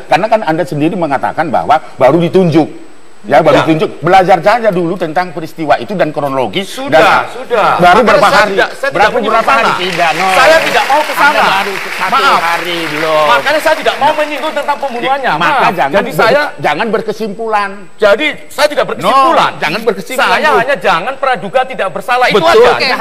karena kan Anda sendiri mengatakan bahwa baru ditunjuk. Ya, baru tunjuk. Belajar saja dulu tentang peristiwa itu dan kronologis. Sudah. Baru berapa hari? Berapa hari? Tidak, saya tidak mau ke sana. Baru satu hari belum. Makanya saya tidak mau menyinggung tentang pembunuhannya. Maka jangan berkesimpulan. Jadi saya tidak berkesimpulan. Jangan berkesimpulan. Saya hanya jangan praduga tidak bersalah. Betul. Itu aja.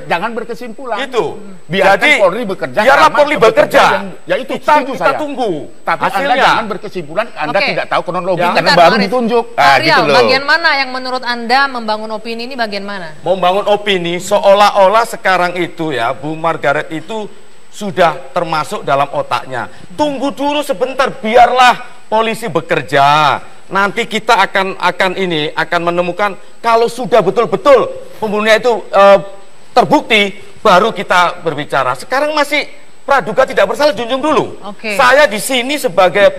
Jangan berkesimpulan. Itu. Biarkan Polri bekerja. Biarlah Polri bekerja. Ya itu kita tunggu. Tapi hasilnya. Anda jangan berkesimpulan. Anda tidak tahu kronologi karena Bentar, baru ditunjuk. Ariel, gitu bagian mana yang menurut Anda membangun opini ini bagian mana? Membangun opini seolah-olah sekarang itu ya Bu Margaret itu sudah termasuk dalam otaknya. Tunggu dulu sebentar, biarlah polisi bekerja. Nanti kita akan menemukan kalau sudah betul-betul pembunuhnya itu terbukti, baru kita berbicara. Sekarang masih praduga tidak bersalah, junjung dulu. Saya di sini sebagai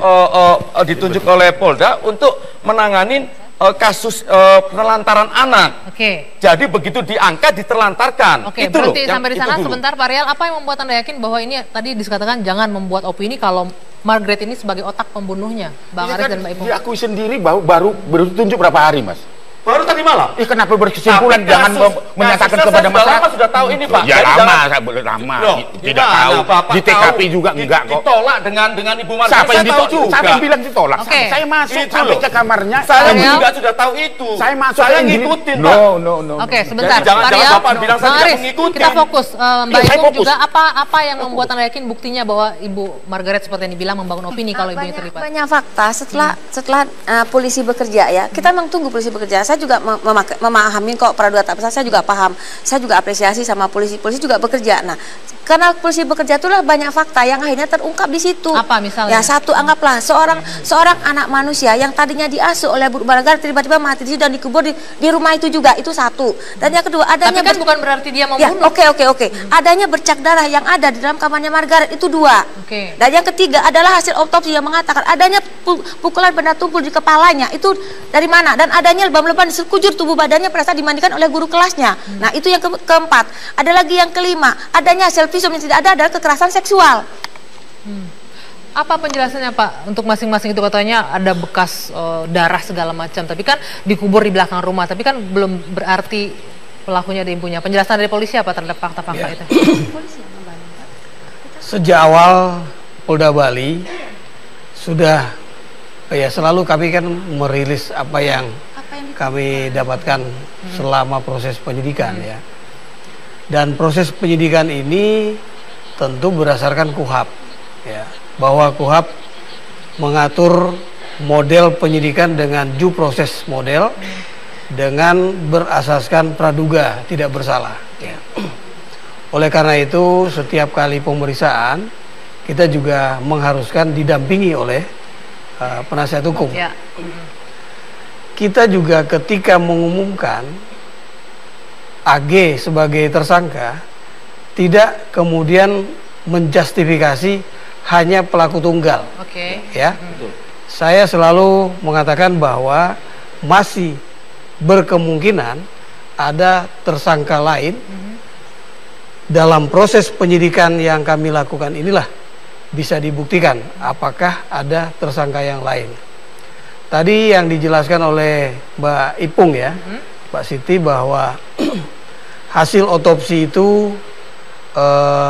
ditunjuk oleh Polda untuk menangani kasus penelantaran anak. Jadi begitu diangkat diterlantarkan. Itu berarti sampai di sana sebentar Pak Rial, apa yang membuat Anda yakin bahwa ini tadi dikatakan jangan membuat opini kalau Margaret ini sebagai otak pembunuhnya, Bang Aris dan Mbak Ipung? Diakui sendiri baru ditunjuk berapa hari, Mas? Baru tadi malam. Kenapa berkesimpulan jangan menyatakan kepada masyarakat? Sudah tahu ini, Pak. Ya lama, tidak tahu. Di TKP juga enggak kok. Ditolak dengan Ibu Margaret. Siapa yang ditolak? Siapa yang bilang ditolak? Saya masuk sampai ke kamarnya. Saya juga sudah tahu itu. Saya masuk. Saya ngikutin, Pak. No. Sebentar. Jangan Bapak bilang saya tidak mengikuti. Kita fokus. Mbak Ipung juga apa yang membuat Anda yakin buktinya bahwa Ibu Margaret seperti yang dibilang membangun opini kalau ibunya terlibat? Banyak fakta setelah polisi bekerja ya. Kita memang tunggu polisi bekerja. Saya juga memahami kok praduga tak bersalah, saya juga paham. Saya juga apresiasi sama polisi juga bekerja. Nah, karena polisi bekerja itulah banyak fakta yang akhirnya terungkap di situ. Apa misalnya? Ya satu, anggaplah seorang anak manusia yang tadinya diasuh oleh Bu Margaret tiba-tiba mati di situ dan dikubur di rumah itu juga, itu satu. Dan yang kedua, adanya tapi kan bukan berarti dia membunuh. Ya, oke. Adanya bercak darah yang ada di dalam kamarnya Margaret itu dua. Dan yang ketiga adalah hasil otopsi yang mengatakan adanya pukulan benda tumpul di kepalanya. Itu dari mana? Dan adanya lebam-lebam di sekujur tubuh badannya pada saat dimandikan oleh guru kelasnya. Nah, itu yang keempat. Ada lagi yang kelima, adanya hasil visum yang tidak ada adalah kekerasan seksual. Apa penjelasannya Pak? Untuk masing-masing itu katanya ada bekas darah segala macam, tapi kan dikubur di belakang rumah, tapi kan belum berarti pelakunya ada ibunya. Penjelasan dari polisi apa terhadap fakta-fakta itu? Sejak awal Polda Bali sudah selalu kami kan merilis apa yang kami dapatkan selama proses penyidikan ya. Dan proses penyidikan ini tentu berdasarkan KUHAP ya, bahwa KUHAP mengatur model penyidikan dengan due process model dengan berasaskan praduga tidak bersalah ya. Oleh karena itu setiap kali pemeriksaan kita juga mengharuskan didampingi oleh penasihat hukum. Kita juga ketika mengumumkan AG sebagai tersangka tidak kemudian menjustifikasi hanya pelaku tunggal. Ya. Saya selalu mengatakan bahwa masih berkemungkinan ada tersangka lain. Dalam proses penyidikan yang kami lakukan inilah bisa dibuktikan apakah ada tersangka yang lain. Tadi yang dijelaskan oleh Mbak Ipung ya, Mbak Siti, bahwa hasil otopsi itu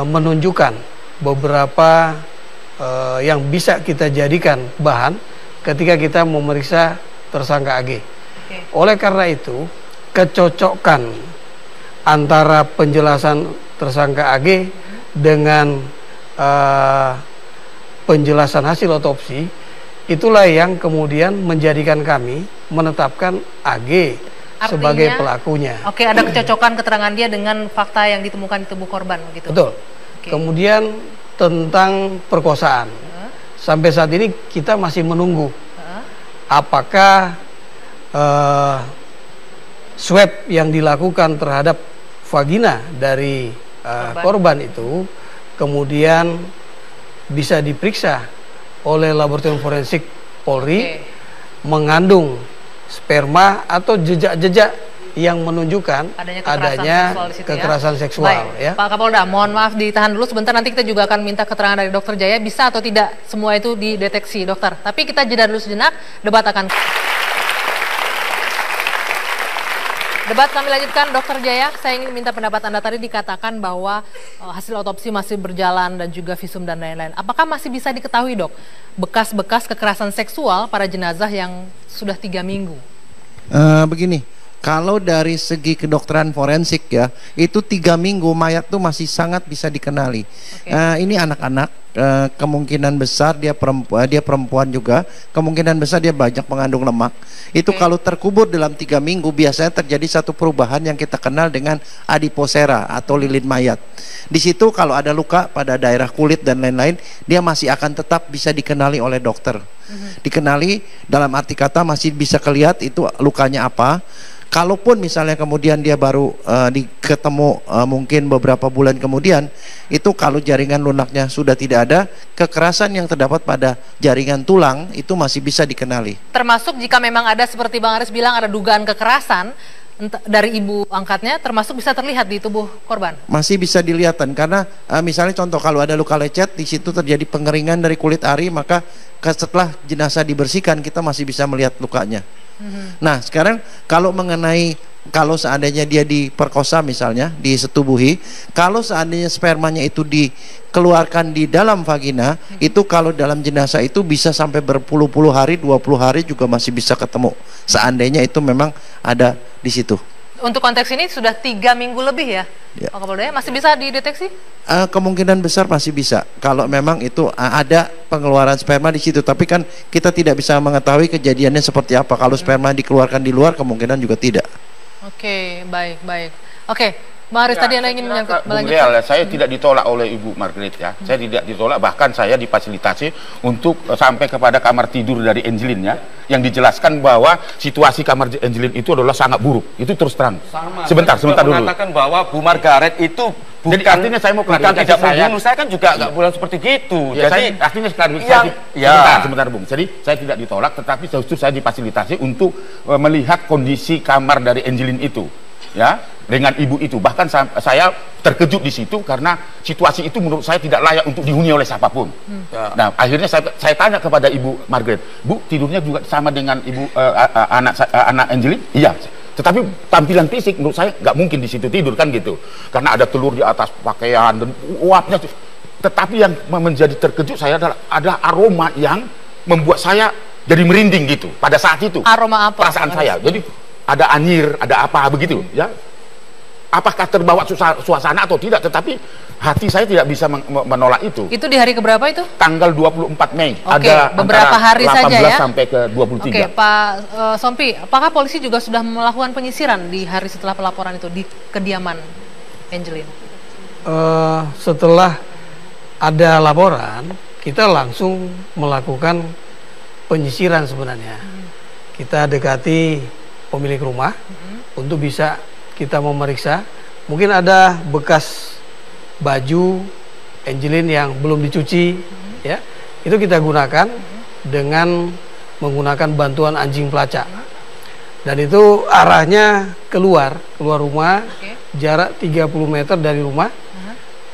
menunjukkan beberapa yang bisa kita jadikan bahan ketika kita memeriksa tersangka AG. Oleh karena itu, kecocokan antara penjelasan tersangka AG dengan penjelasan hasil otopsi itulah yang kemudian menjadikan kami menetapkan AG sebagai pelakunya. Ada kecocokan keterangan dia dengan fakta yang ditemukan di tubuh korban begitu. Betul. Kemudian tentang perkosaan. Sampai saat ini kita masih menunggu apakah swab yang dilakukan terhadap vagina dari korban itu kemudian bisa diperiksa oleh laboratorium forensik Polri mengandung sperma atau jejak-jejak yang menunjukkan adanya kekerasan seksual. Ya. Pak Kapolda, mohon maaf ditahan dulu sebentar, nanti kita juga akan minta keterangan dari Dokter Jaya, bisa atau tidak semua itu dideteksi, dokter. Tapi kita jeda dulu sejenak, debat kami lanjutkan. Dokter Jaya, saya ingin minta pendapat Anda. Tadi dikatakan bahwa hasil otopsi masih berjalan dan juga visum dan lain-lain. Apakah masih bisa diketahui, dok, bekas-bekas kekerasan seksual pada jenazah yang sudah 3 minggu? Begini, kalau dari segi kedokteran forensik ya, itu 3 minggu mayat tuh masih sangat bisa dikenali. Ini anak-anak, kemungkinan besar dia perempuan juga, kemungkinan besar dia banyak mengandung lemak. Itu kalau terkubur dalam 3 minggu biasanya terjadi satu perubahan yang kita kenal dengan adiposera atau lilin mayat. Di situ kalau ada luka pada daerah kulit dan lain-lain, dia masih akan tetap bisa dikenali oleh dokter. Dikenali dalam arti kata masih bisa kelihatan itu lukanya apa. Kalaupun misalnya kemudian dia baru ketemu mungkin beberapa bulan kemudian, itu kalau jaringan lunaknya sudah tidak ada, kekerasan yang terdapat pada jaringan tulang itu masih bisa dikenali. Termasuk jika memang ada seperti Bang Aris bilang ada dugaan kekerasan dari ibu angkatnya, termasuk bisa terlihat di tubuh korban? Masih bisa dilihat, karena misalnya contoh kalau ada luka lecet, di situ terjadi pengeringan dari kulit ari, maka setelah jenazah dibersihkan kita masih bisa melihat lukanya. Nah sekarang kalau seandainya dia diperkosa misalnya, disetubuhi, kalau seandainya spermanya itu dikeluarkan di dalam vagina, itu kalau dalam jenazah itu bisa sampai berpuluh-puluh hari, 20 hari juga masih bisa ketemu, seandainya itu memang ada di situ. Untuk konteks ini sudah 3 minggu lebih ya, Pak Kapolda, masih bisa dideteksi? Kemungkinan besar masih bisa kalau memang itu ada pengeluaran sperma di situ, tapi kan kita tidak bisa mengetahui kejadiannya seperti apa. Kalau sperma dikeluarkan di luar, kemungkinan juga tidak. Oke, baik. Oke, Bang Aris, tadi Anda ingin melanjutkan. Saya tidak ditolak oleh Ibu Margaret ya. Saya tidak ditolak, bahkan saya difasilitasi untuk sampai kepada kamar tidur dari Angelin ya, yang dijelaskan bahwa situasi kamar Angelin itu adalah sangat buruk. Itu terus terang. Sebentar dulu. Mengatakan bahwa Bu Margaret itu bukan, jadi artinya saya mau klarifikasi, tidak membunuh, saya kan juga nggak bilang seperti gitu. Ya, jadi artinya klarifikasi. Sebentar Bung. Jadi saya tidak ditolak, tetapi justru saya difasilitasi untuk melihat kondisi kamar dari Angelin itu. Ya, dengan ibu itu, bahkan saya terkejut di situ karena situasi itu menurut saya tidak layak untuk dihuni oleh siapapun. Nah, akhirnya saya tanya kepada Ibu Margaret, Bu, tidurnya juga sama dengan ibu anak Angelin? Iya. Tetapi tampilan fisik menurut saya nggak mungkin di situ tidur kan gitu, karena ada telur di atas pakaian dan uapnya. Tetapi yang menjadi terkejut saya adalah aroma yang membuat saya jadi merinding gitu pada saat itu. Aroma apa? Perasaan saya. Jadi ada anyir, ada apa begitu ya. Apakah terbawa suasana atau tidak, tetapi hati saya tidak bisa menolak itu. Itu di hari keberapa itu? Tanggal 24 Mei. Ada beberapa hari 18 saja ya. Sampai ke 23. Oke, Pak Sompi, apakah polisi juga sudah melakukan penyisiran di hari setelah pelaporan itu di kediaman Angelin? Setelah ada laporan, kita langsung melakukan penyisiran sebenarnya. Kita dekati pemilik rumah untuk bisa kita memeriksa. Mungkin ada bekas baju Angelin yang belum dicuci, ya, itu kita gunakan dengan menggunakan bantuan anjing pelacak, dan itu arahnya keluar rumah, jarak 30 meter dari rumah,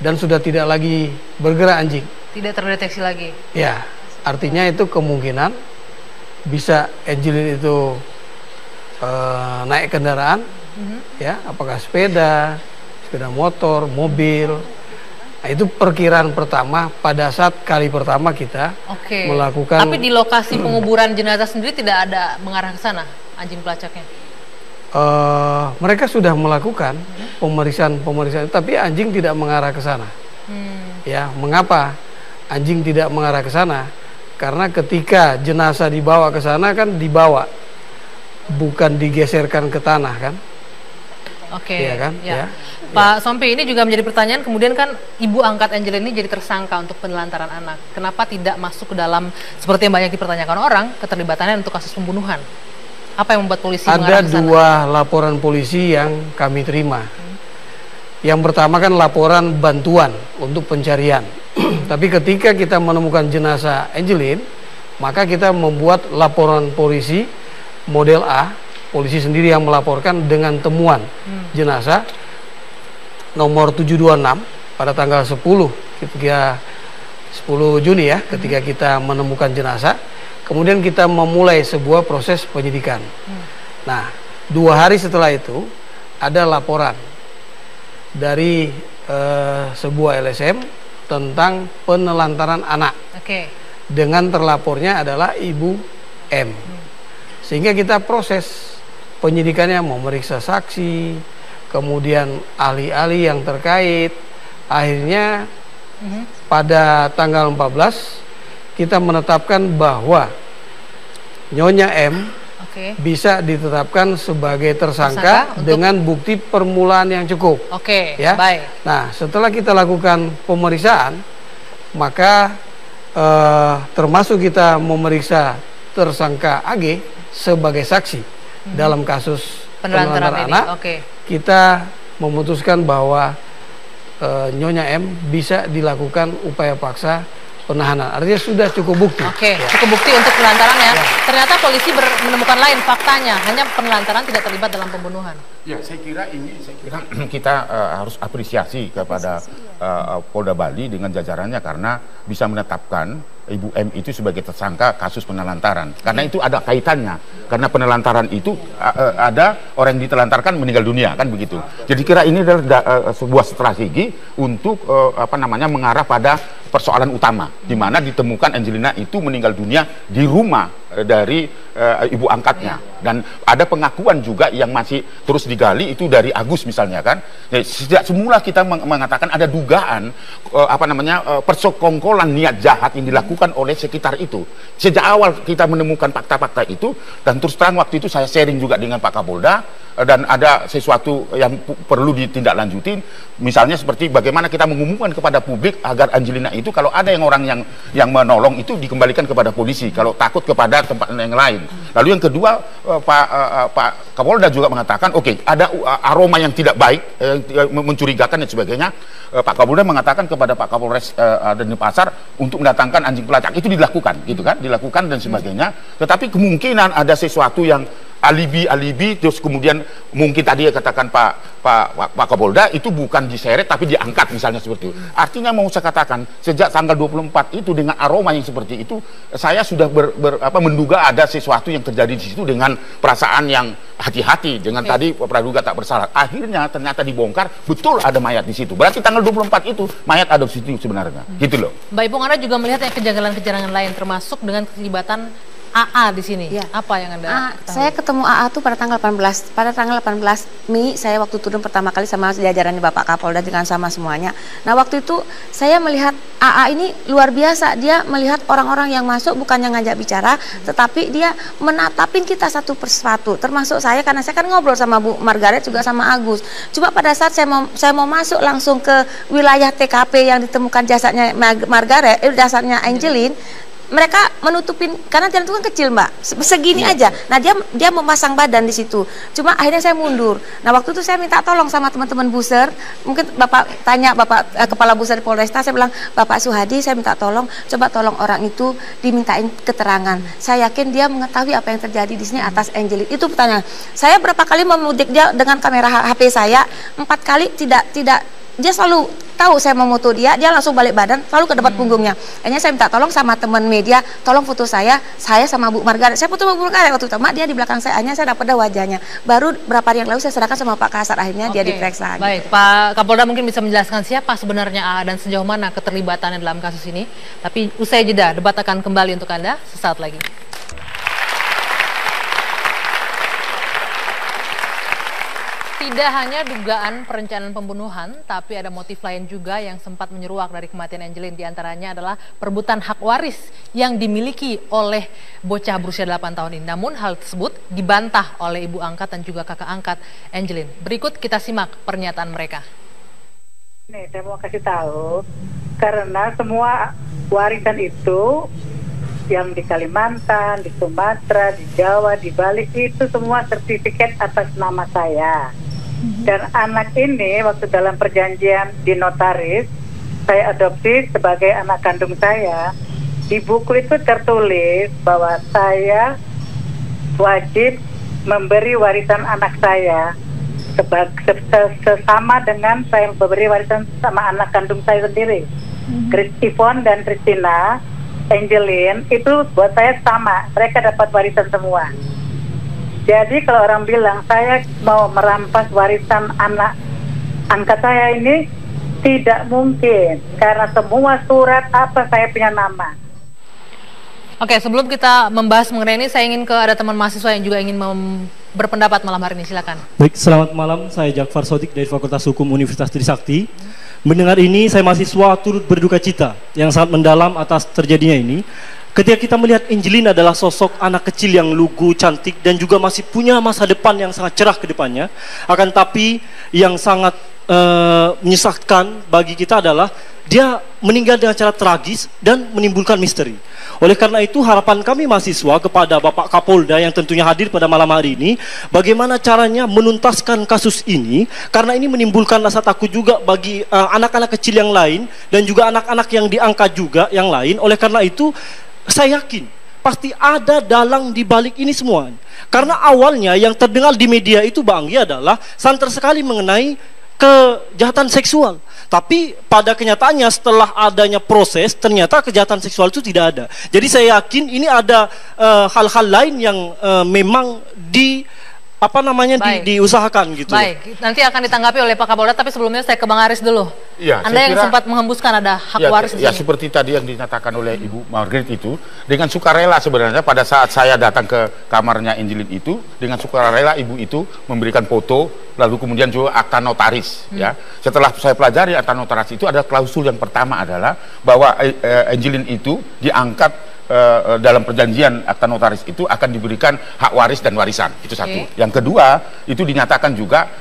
dan sudah tidak lagi bergerak anjing. Tidak terdeteksi lagi. Ya, artinya itu kemungkinan bisa Angelin itu naik kendaraan, ya, apakah sepeda motor, mobil. Nah, itu perkiraan pertama pada saat kali pertama kita melakukan. Tapi di lokasi penguburan jenazah sendiri tidak ada mengarah ke sana anjing pelacaknya? Mereka sudah melakukan pemeriksaan, tapi anjing tidak mengarah ke sana. Ya, mengapa anjing tidak mengarah ke sana? Karena ketika jenazah dibawa ke sana kan dibawa, bukan digeserkan ke tanah kan? Ya kan? Ya. Pak Sompi, ini juga menjadi pertanyaan, kemudian kan ibu angkat Angelin ini jadi tersangka untuk penelantaran anak. Kenapa tidak masuk ke dalam, seperti yang banyak dipertanyakan orang, keterlibatannya untuk kasus pembunuhan? Apa yang membuat polisi mengarah ke sana? Ada 2 laporan polisi yang kami terima. Yang pertama kan laporan bantuan untuk pencarian. Tapi ketika kita menemukan jenazah Angelin, maka kita membuat laporan polisi model A, polisi sendiri yang melaporkan dengan temuan jenazah nomor 726 pada tanggal 10 ketika 10 Juni ya, ketika kita menemukan jenazah. Kemudian kita memulai sebuah proses penyidikan. Nah, 2 hari setelah itu ada laporan dari sebuah LSM tentang penelantaran anak. Dengan terlapornya adalah Ibu M. Sehingga kita proses penyidikannya, memeriksa saksi, kemudian ahli-ahli yang terkait. Akhirnya pada tanggal 14 kita menetapkan bahwa Nyonya M bisa ditetapkan sebagai tersangka dengan bukti permulaan yang cukup. Ya. Baik. Nah, setelah kita lakukan pemeriksaan, maka termasuk kita memeriksa tersangka AG sebagai saksi dalam kasus penelantaran anak. Kita memutuskan bahwa Nyonya M bisa dilakukan upaya paksa penahanan. Artinya sudah cukup bukti. Cukup bukti untuk penelantaran ya. Ternyata polisi menemukan lain faktanya, hanya penelantaran tidak terlibat dalam pembunuhan. Ya, saya kira kita harus apresiasi kepada Polda Bali dengan jajarannya karena bisa menetapkan Ibu M itu sebagai tersangka kasus penelantaran. Karena itu ada kaitannya. Karena penelantaran itu ada orang yang ditelantarkan meninggal dunia, kan begitu. Jadi kira ini adalah sebuah strategi untuk mengarah pada persoalan utama, di mana ditemukan Angelina itu meninggal dunia di rumah dari ibu angkatnya. Dan ada pengakuan juga yang masih terus digali itu dari Agus misalnya kan. Jadi, sejak semula kita mengatakan ada dugaan persekongkolan niat jahat yang dilakukan oleh sekitar itu. Sejak awal kita menemukan fakta-fakta itu, dan terus terang waktu itu saya sharing juga dengan Pak Kapolda, dan ada sesuatu yang perlu ditindaklanjutin, misalnya seperti bagaimana kita mengumumkan kepada publik agar Angelina itu kalau ada orang yang menolong itu dikembalikan kepada polisi, kalau takut kepada tempat yang lain. Lalu yang kedua, Pak Kapolda juga mengatakan ada aroma yang tidak baik, mencurigakan dan sebagainya. Pak Kapolda mengatakan kepada Pak Kapolres Denpasar untuk mendatangkan anjing pelacak. Itu dilakukan, gitu kan, dilakukan dan sebagainya. Tetapi kemungkinan ada sesuatu yang alibi, terus kemudian mungkin tadi ya katakan Pak Kapolda itu bukan diseret tapi diangkat misalnya seperti itu. Artinya mau saya katakan sejak tanggal 24 itu dengan aroma yang seperti itu, saya sudah menduga ada sesuatu yang terjadi di situ dengan perasaan yang hati-hati dengan tadi praduga tak bersalah. Akhirnya ternyata dibongkar betul ada mayat di situ. Berarti tanggal 24 itu mayat ada di situ sebenarnya. Gitu loh. Mbak Ipung, Anda juga melihat kejanggalan-kejanggalan lain termasuk dengan keterlibatan AA di sini. Apa yang Anda tahu? Saya ketemu AA tuh pada tanggal 18. Pada tanggal 18 Mei saya waktu turun pertama kali sama jajarannya Bapak Kapolda dengan sama semuanya. Nah, waktu itu saya melihat AA ini luar biasa. Dia melihat orang-orang yang masuk bukannya ngajak bicara, tetapi dia menatapin kita satu persatu. Termasuk saya, karena saya kan ngobrol sama Bu Margaret juga sama Agus. Cuma pada saat saya mau masuk langsung ke wilayah TKP yang ditemukan jasadnya Margaret, jasadnya Angelin, mereka menutupin karena jalan itu kan kecil, Mbak, segini aja. Nah, dia memasang badan di situ. Cuma akhirnya saya mundur. Nah, waktu itu saya minta tolong sama teman-teman buser. Mungkin Bapak tanya Kepala Buser Polresta, saya bilang, Bapak Suhadi, saya minta tolong, coba tolong orang itu dimintain keterangan. Saya yakin dia mengetahui apa yang terjadi di sini atas Angelin. Itu pertanyaan. Saya berapa kali memudik dia dengan kamera HP saya, 4 kali tidak dia selalu tahu saya memoto dia langsung balik badan, selalu ke depan punggungnya. Akhirnya saya minta tolong sama teman media, tolong foto saya sama Bu Margaret. Saya foto Bu Margaret waktu itu, dia di belakang saya, hanya saya dapat wajahnya. Baru berapa hari yang lalu saya serahkan sama Pak Kasar, akhirnya dia diperiksa. Baik, Pak Kapolda mungkin bisa menjelaskan siapa sebenarnya AA dan sejauh mana keterlibatannya dalam kasus ini. Tapi usai jeda, debat akan kembali untuk Anda sesaat lagi. Tidak hanya dugaan perencanaan pembunuhan, tapi ada motif lain juga yang sempat menyeruak dari kematian Angelin. Di antaranya adalah perebutan hak waris yang dimiliki oleh bocah berusia 8 tahun ini. Namun hal tersebut dibantah oleh ibu angkat dan juga kakak angkat Angelin. Berikut kita simak pernyataan mereka. Nih, saya mau kasih tahu, karena semua warisan itu yang di Kalimantan, di Sumatera, di Jawa, di Bali, itu semua sertifikat atas nama saya. Dan anak ini waktu dalam perjanjian di notaris saya adopsi sebagai anak kandung saya. Di buku itu tertulis bahwa saya wajib memberi warisan anak saya sesama dengan saya memberi warisan sama anak kandung saya sendiri. Ivonne dan Christina, Angelin, itu buat saya sama. Mereka dapat warisan semua. Jadi kalau orang bilang saya mau merampas warisan anak angkat saya ini, tidak mungkin. Karena semua surat apa saya punya nama. Oke, sebelum kita membahas mengenai ini, saya ingin ada teman mahasiswa yang juga ingin berpendapat malam hari ini. Silakan. Baik, selamat malam. Saya Jakfar Sodik dari Fakultas Hukum Universitas Trisakti. Mendengar ini, saya mahasiswa turut berduka cita yang sangat mendalam atas terjadinya ini. Ketika kita melihat Angelin adalah sosok anak kecil yang lugu, cantik, dan juga masih punya masa depan yang sangat cerah ke depannya. Akan tapi yang sangat menyesatkan bagi kita adalah dia meninggal dengan cara tragis dan menimbulkan misteri. Oleh karena itu harapan kami mahasiswa kepada Bapak Kapolda yang tentunya hadir pada malam hari ini, bagaimana caranya menuntaskan kasus ini, karena ini menimbulkan rasa takut juga bagi anak-anak kecil yang lain dan juga anak-anak yang diangkat juga yang lain. Oleh karena itu saya yakin pasti ada dalang di balik ini semua. Karena awalnya yang terdengar di media itu Bang Anggi adalah santer sekali mengenai kejahatan seksual. Tapi pada kenyataannya setelah adanya proses ternyata kejahatan seksual itu tidak ada. Jadi saya yakin ini ada hal-hal lain yang memang diusahakan gitu. Baik, nanti akan ditanggapi oleh Pak Kapolda, tapi sebelumnya saya ke Bang Aris dulu. Ya, Anda yang sempat menghembuskan ada hak waris di sini. Ya, seperti tadi yang dinyatakan oleh Ibu Margaret itu, dengan sukarela sebenarnya pada saat saya datang ke kamarnya Angelin itu, dengan sukarela ibu itu memberikan foto, lalu kemudian juga akta notaris. Ya, setelah saya pelajari akta notaris itu ada klausul yang pertama adalah bahwa Angelin itu diangkat dalam perjanjian akta notaris itu akan diberikan hak waris dan warisan. Itu satu. Yang kedua, itu dinyatakan juga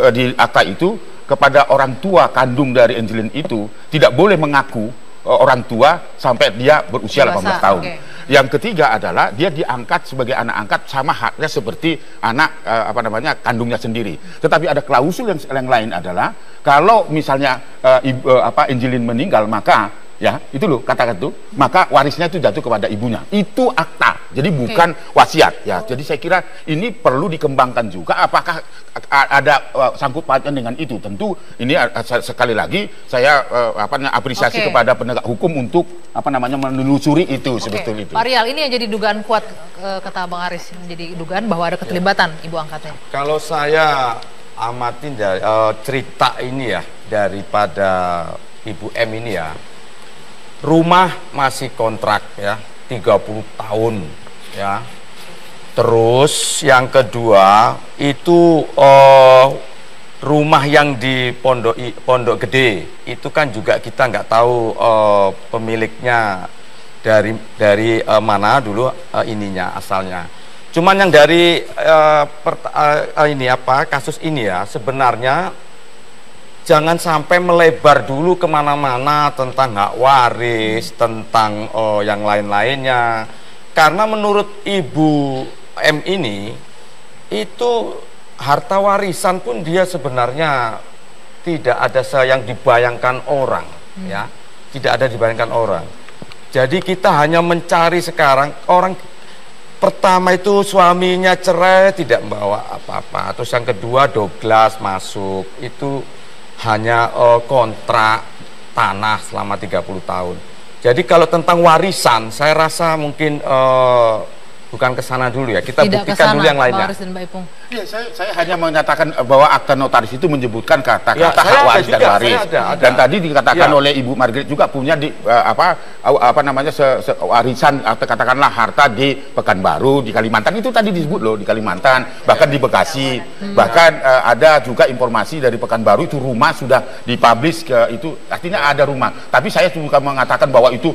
di akta itu kepada orang tua kandung dari Angelin itu tidak boleh mengaku orang tua sampai dia berusia 18 tahun. Yang ketiga adalah dia diangkat sebagai anak angkat sama haknya seperti anak kandungnya sendiri. Tetapi ada klausul yang lain adalah kalau misalnya Angelin meninggal, maka ya itu loh kata-kata itu, maka warisnya itu jatuh kepada ibunya. Itu akta, jadi bukan wasiat ya. Jadi saya kira ini perlu dikembangkan juga. Apakah ada sangkut pautnya dengan itu? Tentu ini sekali lagi saya apresiasi kepada penegak hukum untuk menelusuri itu sebetulnya itu. Pak Rial, ini yang jadi dugaan kuat kata Bang Aris, menjadi dugaan bahwa ada keterlibatan ibu angkatnya. Kalau saya amatin dari cerita ini ya daripada Ibu M ini ya, rumah masih kontrak ya 30 tahun ya. Terus yang kedua itu rumah yang di Pondok Gede itu kan juga kita nggak tahu pemiliknya dari mana dulu ininya asalnya. Cuman yang dari kasus ini ya sebenarnya jangan sampai melebar dulu kemana-mana tentang hak waris, tentang yang lain-lainnya. Karena menurut Ibu M ini, itu harta warisan pun dia sebenarnya tidak ada yang dibayangkan orang. Ya, tidak ada dibayangkan orang. Jadi kita hanya mencari sekarang, orang pertama itu suaminya cerai, tidak membawa apa-apa. Terus yang kedua Douglas masuk, itu hanya kontrak tanah selama 30 tahun. Jadi kalau tentang warisan, saya rasa mungkin bukan ke sana dulu ya. Kita tidak buktikan dulu yang lainnya. Ya, saya hanya menyatakan bahwa akta notaris itu menyebutkan kata-kata hak waris dan waris. Dan tadi dikatakan oleh Ibu Margaret juga punya warisan atau katakanlah harta di Pekanbaru, di Kalimantan. Itu tadi disebut loh, di Kalimantan, bahkan di Bekasi. Bahkan ada juga informasi dari Pekanbaru itu rumah sudah dipublish ke itu, artinya ada rumah. Tapi saya juga mengatakan bahwa itu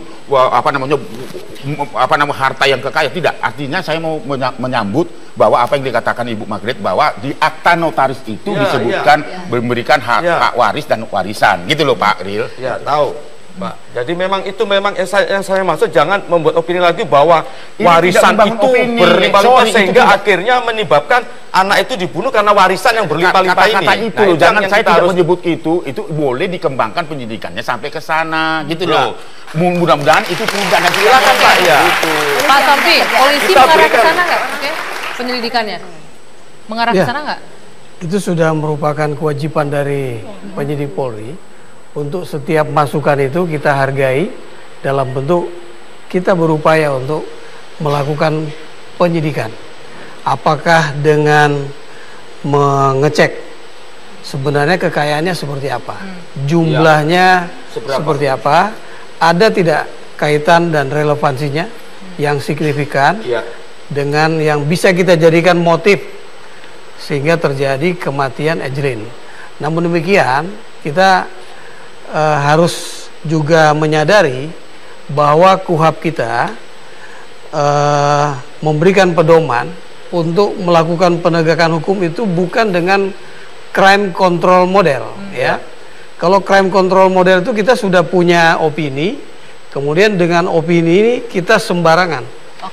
harta yang kekayaan, tidak. Artinya saya mau menyambut bahwa apa yang dikatakan Ibu Margaret bahwa di akta notaris itu disebutkan memberikan hak waris dan warisan, gitu loh Pak Ril. Ya, tahu Pak. Jadi memang itu memang yang saya maksud, jangan membuat opini lagi bahwa warisan itu berlimpah-limpah sehingga akhirnya menyebabkan anak itu dibunuh karena warisan yang berlimpah-limpah ini. Kata itu loh, jangan saya tidak menyebut itu boleh dikembangkan penyidikannya sampai ke sana, gitu loh. Mudah-mudahan itu tidak nanti. Silakan Pak ya. Pak Sompi, polisi mengarah ke sana nggak? Penyelidikannya? mengarah ke sana nggak? Itu sudah merupakan kewajiban dari penyidik Polri untuk setiap masukan itu kita hargai dalam bentuk kita berupaya untuk melakukan penyidikan. Apakah dengan mengecek sebenarnya kekayaannya seperti apa, jumlahnya seperti apa, ada tidak kaitan dan relevansinya yang signifikan dengan yang bisa kita jadikan motif sehingga terjadi kematian Angelin. Namun demikian kita harus juga menyadari bahwa KUHP kita memberikan pedoman untuk melakukan penegakan hukum itu bukan dengan crime control model, ya. Kalau crime control model itu kita sudah punya opini, kemudian dengan opini ini kita sembarangan,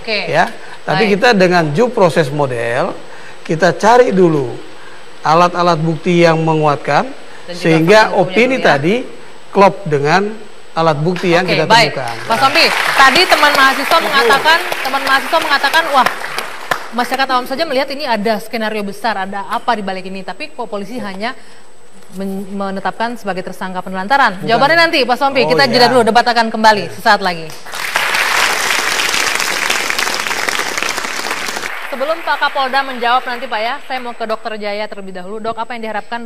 ya. Tapi kita dengan due process model kita cari dulu alat-alat bukti yang menguatkan sehingga opini tadi klop dengan alat bukti yang kita temukan. Pak Sompi, tadi teman mahasiswa mengatakan, wah, masyarakat awam saja melihat ini ada skenario besar, ada apa di balik ini, tapi kok polisi hanya menetapkan sebagai tersangka penelantaran. Jawabannya nanti, Pak Sompi. Kita jeda dulu, debat akan kembali sesaat lagi. Sebelum Pak Kapolda menjawab nanti Pak ya, saya mau ke Dokter Jaya terlebih dahulu. Dok, apa yang diharapkan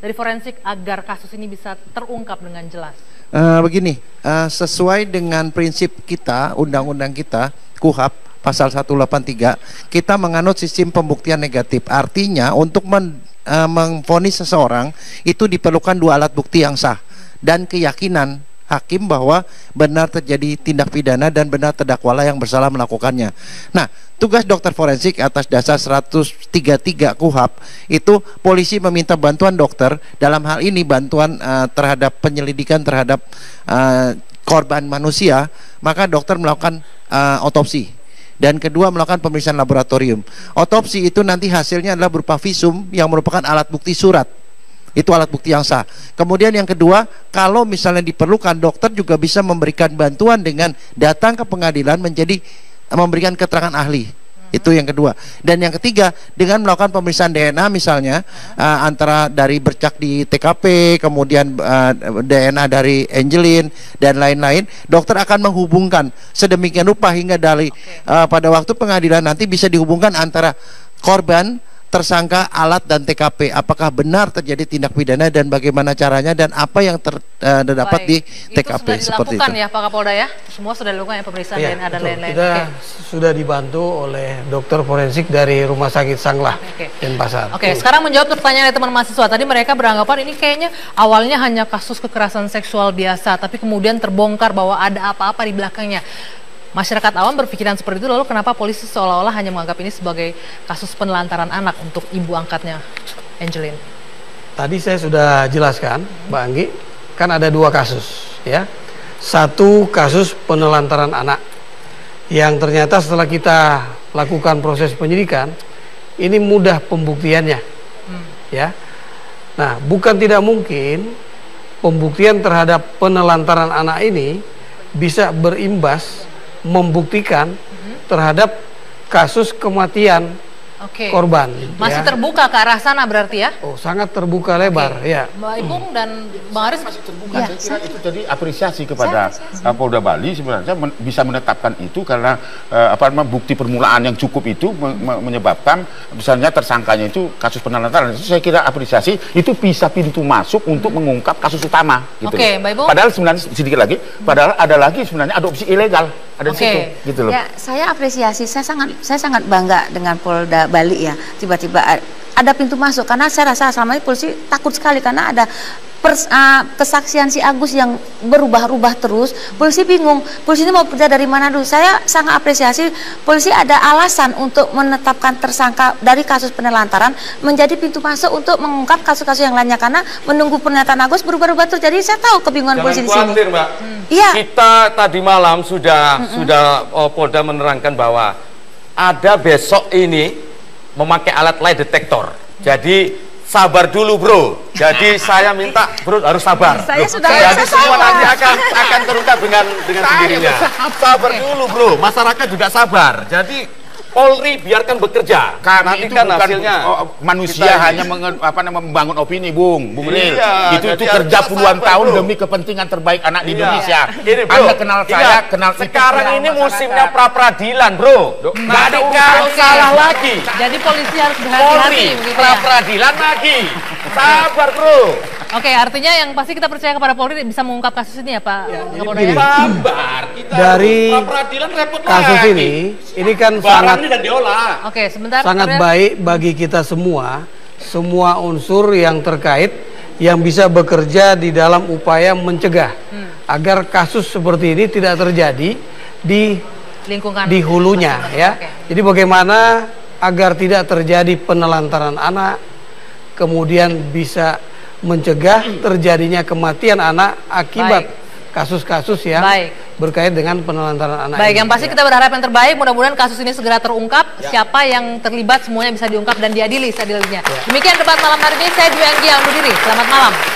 dari forensik agar kasus ini bisa terungkap dengan jelas? Begini, sesuai dengan prinsip kita, undang-undang kita, KUHP, pasal 183, kita menganut sistem pembuktian negatif. Artinya untuk memvonis seseorang itu diperlukan dua alat bukti yang sah dan keyakinan hakim bahwa benar terjadi tindak pidana dan benar terdakwalah yang bersalah melakukannya. Nah, tugas dokter forensik atas dasar 133 KUHP itu polisi meminta bantuan dokter, dalam hal ini bantuan terhadap penyelidikan terhadap korban manusia, maka dokter melakukan otopsi. Dan kedua, melakukan pemeriksaan laboratorium. Otopsi itu nanti hasilnya adalah berupa visum yang merupakan alat bukti surat. Itu alat bukti yang sah. Kemudian yang kedua, kalau misalnya diperlukan, dokter juga bisa memberikan bantuan dengan datang ke pengadilan memberikan keterangan ahli. Itu yang kedua. Dan yang ketiga, dengan melakukan pemeriksaan DNA misalnya, antara dari bercak di TKP, kemudian DNA dari Angelin dan lain-lain, dokter akan menghubungkan sedemikian rupa hingga dari pada waktu pengadilan nanti bisa dihubungkan antara korban, tersangka, alat, dan TKP. Apakah benar terjadi tindak pidana dan bagaimana caranya dan apa yang terdapat di TKP. Itu sudah dilakukan ya Pak Kapolda ya? Semua sudah dilakukan ya, pemeriksaan DNA dan lain-lain. Kita sudah dibantu oleh dokter forensik dari Rumah Sakit Sanglah Denpasar. Sekarang menjawab pertanyaan dari teman mahasiswa. Tadi mereka beranggapan ini kayaknya awalnya hanya kasus kekerasan seksual biasa, tapi kemudian terbongkar bahwa ada apa-apa di belakangnya. Masyarakat awam berpikiran seperti itu, lalu kenapa polisi seolah-olah hanya menganggap ini sebagai kasus penelantaran anak untuk ibu angkatnya Angelin? Tadi saya sudah jelaskan, Mbak Anggi, kan ada dua kasus ya. Satu kasus penelantaran anak yang ternyata setelah kita lakukan proses penyidikan ini mudah pembuktiannya ya. Nah, bukan tidak mungkin pembuktian terhadap penelantaran anak ini bisa berimbas membuktikan terhadap kasus kematian korban. Masih terbuka ke arah sana berarti ya? Oh, sangat terbuka lebar ya. Mbak Ipung dan Bang Aris masih terbuka. Saya kira itu jadi apresiasi kepada Polda Bali sebenarnya bisa menetapkan itu karena bukti permulaan yang cukup itu menyebabkan misalnya tersangkanya itu kasus penelantaran. Itu saya kira apresiasi, itu bisa pintu masuk untuk mengungkap kasus utama gitu. Mbak Ipung. Padahal sebenarnya sedikit lagi, padahal ada lagi sebenarnya adopsi ilegal ada di situ gitu loh. Ya, saya apresiasi, saya sangat bangga dengan Polda Bali ya. Tiba-tiba ada pintu masuk karena saya rasa selama ini polisi takut sekali karena ada kesaksian si Agus yang berubah-ubah terus. Polisi bingung, polisi ini mau kerja dari mana dulu. Saya sangat apresiasi polisi ada alasan untuk menetapkan tersangka dari kasus penelantaran menjadi pintu masuk untuk mengungkap kasus-kasus yang lainnya karena menunggu pernyataan Agus berubah-ubah terus. Jadi saya tahu kebingungan polisi di sini. Jangan khawatir, Mbak. Iya. Kita tadi malam sudah Polda menerangkan bahwa ada besok ini memakai alat lie detector. Jadi sabar dulu bro. Jadi saya minta bro harus sabar. Jadi semua nanti akan terungkap dengan sendirinya. Sabar dulu bro. Masyarakat juga sabar. Jadi Polri biarkan bekerja. Kami Nanti itu kan bukan hasilnya manusia kita hanya membangun opini, Bung Ril. Iya, itu jadi kerja harus puluhan sabar, tahun Bro. demi kepentingan terbaik anak di Iya. Indonesia. Ini, Bro, Anda kenal saya, ingat, kenal itu, sekarang kenal ini masyarakat. musimnya pra peradilan, Bro. Nggak ada kalau salah lagi. Jadi polisi harus berhati-hati Polri begitu pra ya. peradilan lagi. Sabar, Bro. Oke, artinya yang pasti kita percaya kepada Polri bisa mengungkap kasus ini ya Pak Kapolda ya? Sabar. Kita Dari pra peradilan repot kasus lagi. ini kan Barang sangat ini dan diolah. Oke, sebentar. sangat Pak Rian. baik bagi kita semua unsur yang terkait yang bisa bekerja di dalam upaya mencegah agar kasus seperti ini tidak terjadi di Lingkungan di hulunya ya. Oke. Jadi bagaimana agar tidak terjadi penelantaran anak, kemudian bisa mencegah terjadinya kematian anak akibat kasus-kasus yang berkait dengan penelantaran anak. Baik, ini, yang pasti ya. kita berharap yang terbaik. Mudah-mudahan kasus ini segera terungkap. Siapa yang terlibat semuanya bisa diungkap dan diadili seadil-adilnya. Demikian debat malam hari ini. Saya Dwi Anggia undur diri. Selamat malam.